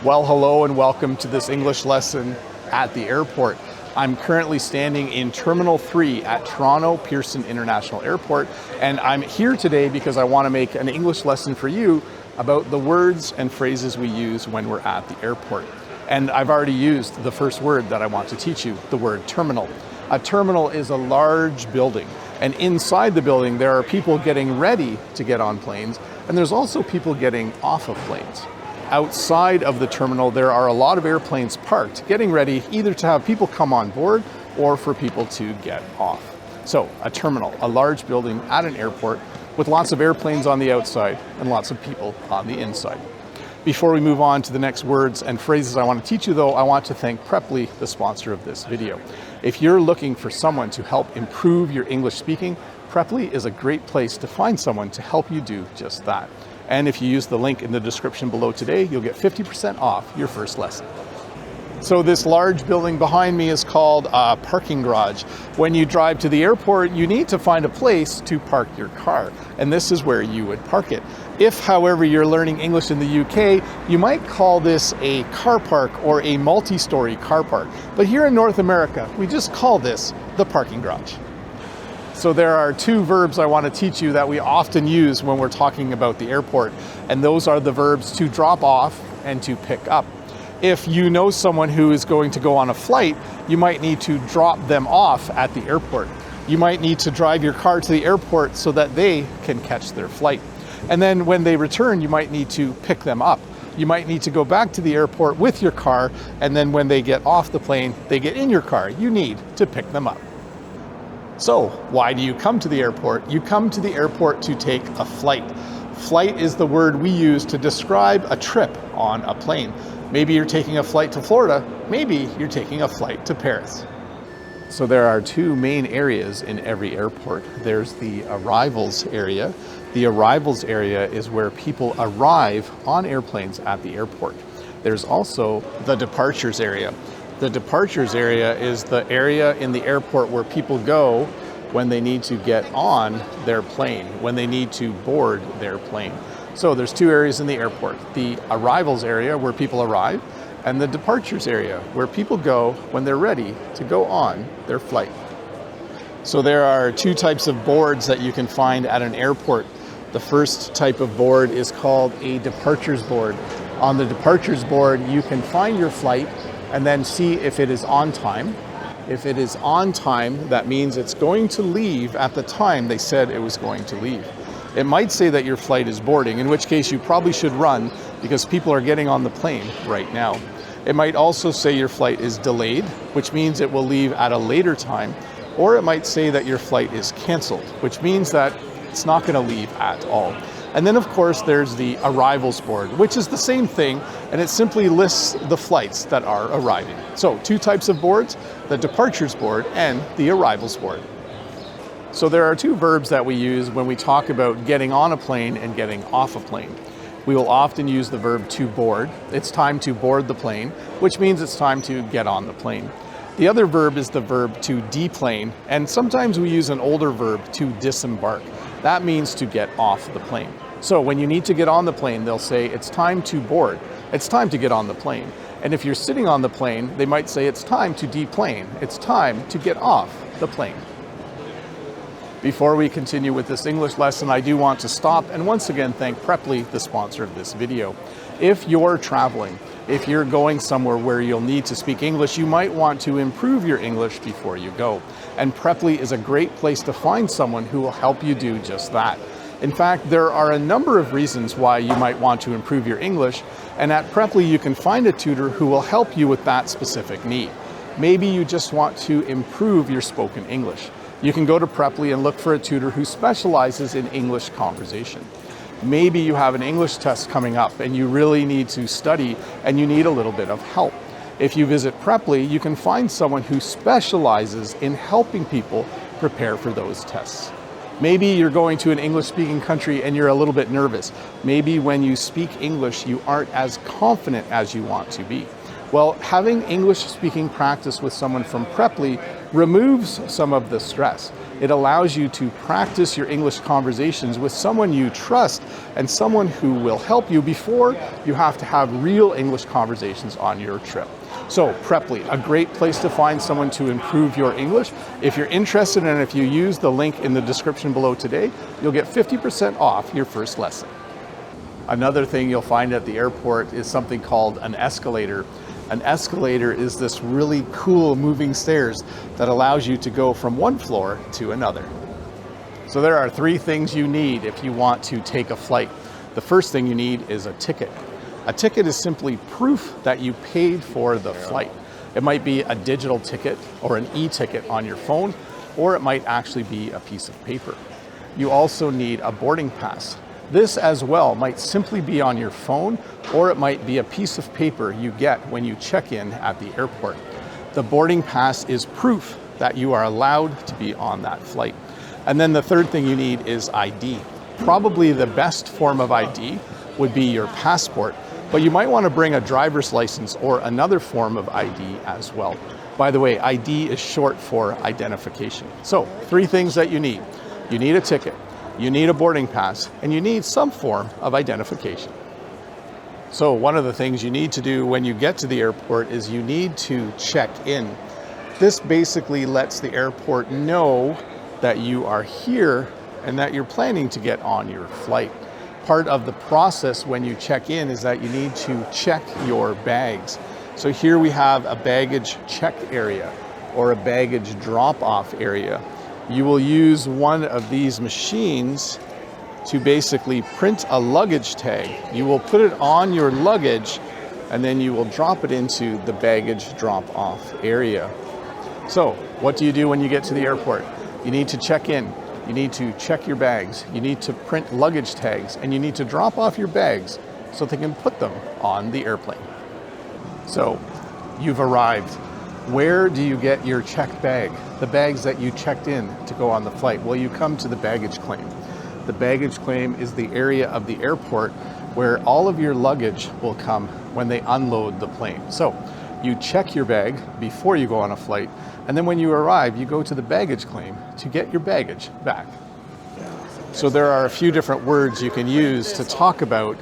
Well, hello and welcome to this English lesson at the airport. I'm currently standing in Terminal 3 at Toronto Pearson International Airport, and I'm here today because I want to make an English lesson for you about the words and phrases we use when we're at the airport. And I've already used the first word that I want to teach you, the word terminal. A terminal is a large building, and inside the building there are people getting ready to get on planes, and there's also people getting off of planes. Outside of the terminal, there are a lot of airplanes parked, getting ready either to have people come on board or for people to get off. So a terminal, a large building at an airport with lots of airplanes on the outside and lots of people on the inside. Before we move on to the next words and phrases I want to teach you though, I want to thank Preply, the sponsor of this video. If you're looking for someone to help improve your English speaking, Preply is a great place to find someone to help you do just that. And if you use the link in the description below today, you'll get 50% off your first lesson. So this large building behind me is called a parking garage. When you drive to the airport, you need to find a place to park your car, and this is where you would park it. If, however, you're learning English in the UK, you might call this a car park or a multi-story car park. But here in North America, we just call this the parking garage. So there are two verbs I want to teach you that we often use when we're talking about the airport, and those are the verbs to drop off and to pick up. If you know someone who is going to go on a flight, you might need to drop them off at the airport. You might need to drive your car to the airport so that they can catch their flight. And then when they return, you might need to pick them up. You might need to go back to the airport with your car, and then when they get off the plane, they get in your car. You need to pick them up. So, why do you come to the airport? You come to the airport to take a flight. Flight is the word we use to describe a trip on a plane. Maybe you're taking a flight to Florida, maybe you're taking a flight to Paris. So there are two main areas in every airport. There's the arrivals area. The arrivals area is where people arrive on airplanes at the airport. There's also the departures area. The departures area is the area in the airport where people go when they need to get on their plane, when they need to board their plane. So there's two areas in the airport: the arrivals area where people arrive, and the departures area where people go when they're ready to go on their flight. So there are two types of boards that you can find at an airport. The first type of board is called a departures board. On the departures board, you can find your flight and then see if it is on time. If it is on time, that means it's going to leave at the time they said it was going to leave. It might say that your flight is boarding, in which case you probably should run because people are getting on the plane right now. It might also say your flight is delayed, which means it will leave at a later time, or it might say that your flight is canceled, which means that it's not going to leave at all. And then of course there's the arrivals board, which is the same thing, and it simply lists the flights that are arriving. So two types of boards: the departures board and the arrivals board. So there are two verbs that we use when we talk about getting on a plane and getting off a plane. We will often use the verb to board. It's time to board the plane, which means it's time to get on the plane. The other verb is the verb to deplane, and sometimes we use an older verb to disembark. That means to get off the plane. So when you need to get on the plane, they'll say it's time to board. It's time to get on the plane. And if you're sitting on the plane, they might say it's time to deplane. It's time to get off the plane. Before we continue with this English lesson, I do want to stop and once again thank Preply, the sponsor of this video. If you're traveling, if you're going somewhere where you'll need to speak English, you might want to improve your English before you go. And Preply is a great place to find someone who will help you do just that. In fact, there are a number of reasons why you might want to improve your English, and at Preply you can find a tutor who will help you with that specific need. Maybe you just want to improve your spoken English. You can go to Preply and look for a tutor who specializes in English conversation. Maybe you have an English test coming up and you really need to study and you need a little bit of help. If you visit Preply, you can find someone who specializes in helping people prepare for those tests. Maybe you're going to an English-speaking country and you're a little bit nervous. Maybe when you speak English, you aren't as confident as you want to be. Well, having English-speaking practice with someone from Preply removes some of the stress. It allows you to practice your English conversations with someone you trust and someone who will help you before you have to have real English conversations on your trip. So Preply, a great place to find someone to improve your English. If you're interested and if you use the link in the description below today, you'll get 50% off your first lesson. Another thing you'll find at the airport is something called an escalator. An escalator is this really cool moving stairs that allows you to go from one floor to another. So there are 3 things you need if you want to take a flight. The first thing you need is a ticket. A ticket is simply proof that you paid for the flight. It might be a digital ticket or an e-ticket on your phone, or it might actually be a piece of paper. You also need a boarding pass. This as well might simply be on your phone, or it might be a piece of paper you get when you check in at the airport. The boarding pass is proof that you are allowed to be on that flight. And then the third thing you need is ID. Probably the best form of ID would be your passport, but you might want to bring a driver's license or another form of ID as well. By the way, ID is short for identification. So 3 things that you need. You need a ticket, you need a boarding pass, and you need some form of identification. So one of the things you need to do when you get to the airport is you need to check in. This basically lets the airport know that you are here and that you're planning to get on your flight. Part of the process when you check in is that you need to check your bags. So here we have a baggage check area or a baggage drop-off area. You will use one of these machines to basically print a luggage tag. You will put it on your luggage and then you will drop it into the baggage drop-off area. So what do you do when you get to the airport? You need to check in. You need to check your bags, you need to print luggage tags, and you need to drop off your bags so they can put them on the airplane. So you've arrived. Where do you get your checked bag? The bags that you checked in to go on the flight? Well, you come to the baggage claim. The baggage claim is the area of the airport where all of your luggage will come when they unload the plane. So you check your bag before you go on a flight, and then when you arrive, you go to the baggage claim to get your baggage back. So there are a few different words you can use to talk about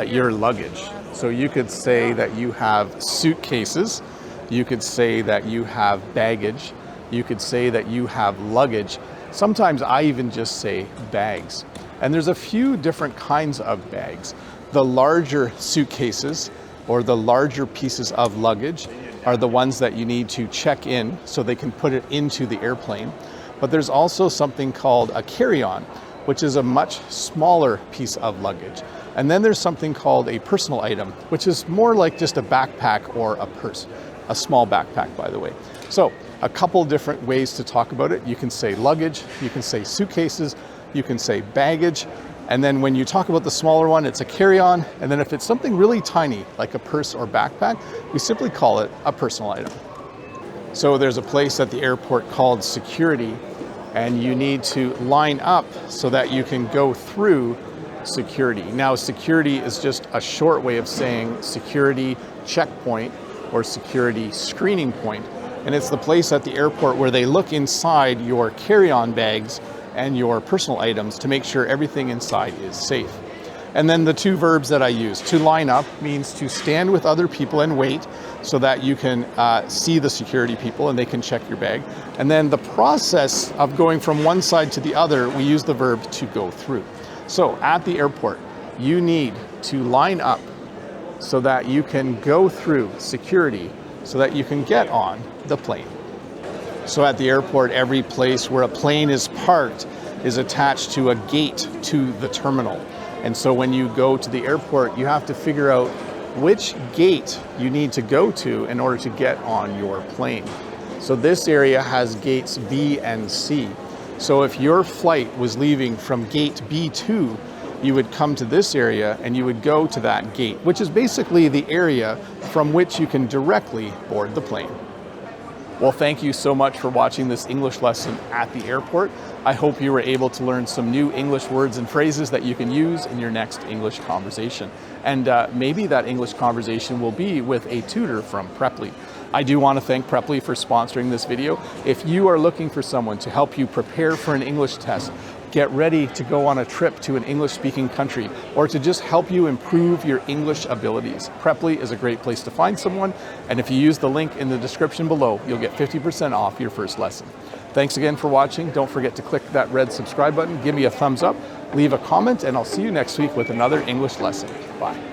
your luggage. So you could say that you have suitcases, you could say that you have baggage, you could say that you have luggage. Sometimes I even just say bags. And there's a few different kinds of bags. The larger suitcases or the larger pieces of luggage are the ones that you need to check in so they can put it into the airplane. But there's also something called a carry-on, which is a much smaller piece of luggage. And then there's something called a personal item, which is more like just a backpack or a purse, a small backpack, by the way. So a couple different ways to talk about it. You can say luggage, you can say suitcases, you can say baggage. And then when you talk about the smaller one, it's a carry-on. And then if it's something really tiny, like a purse or backpack, we simply call it a personal item. So there's a place at the airport called security, and you need to line up so that you can go through security. Now, security is just a short way of saying security checkpoint or security screening point. And it's the place at the airport where they look inside your carry-on bags and your personal items to make sure everything inside is safe. And then the 2 verbs that I use. To line up means to stand with other people and wait so that you can see the security people and they can check your bag. And then the process of going from one side to the other, we use the verb to go through. So at the airport, you need to line up so that you can go through security so that you can get on the plane. So at the airport, every place where a plane is parked is attached to a gate to the terminal. And so when you go to the airport, you have to figure out which gate you need to go to in order to get on your plane. So this area has gates B and C. So if your flight was leaving from gate B2, you would come to this area and you would go to that gate, which is basically the area from which you can directly board the plane. Well, thank you so much for watching this English lesson at the airport. I hope you were able to learn some new English words and phrases that you can use in your next English conversation. And maybe that English conversation will be with a tutor from Preply. I do want to thank Preply for sponsoring this video. If you are looking for someone to help you prepare for an English test, get ready to go on a trip to an English-speaking country, or to just help you improve your English abilities, Preply is a great place to find someone. And if you use the link in the description below, you'll get 50% off your first lesson. Thanks again for watching. Don't forget to click that red subscribe button, give me a thumbs up, leave a comment, and I'll see you next week with another English lesson. Bye.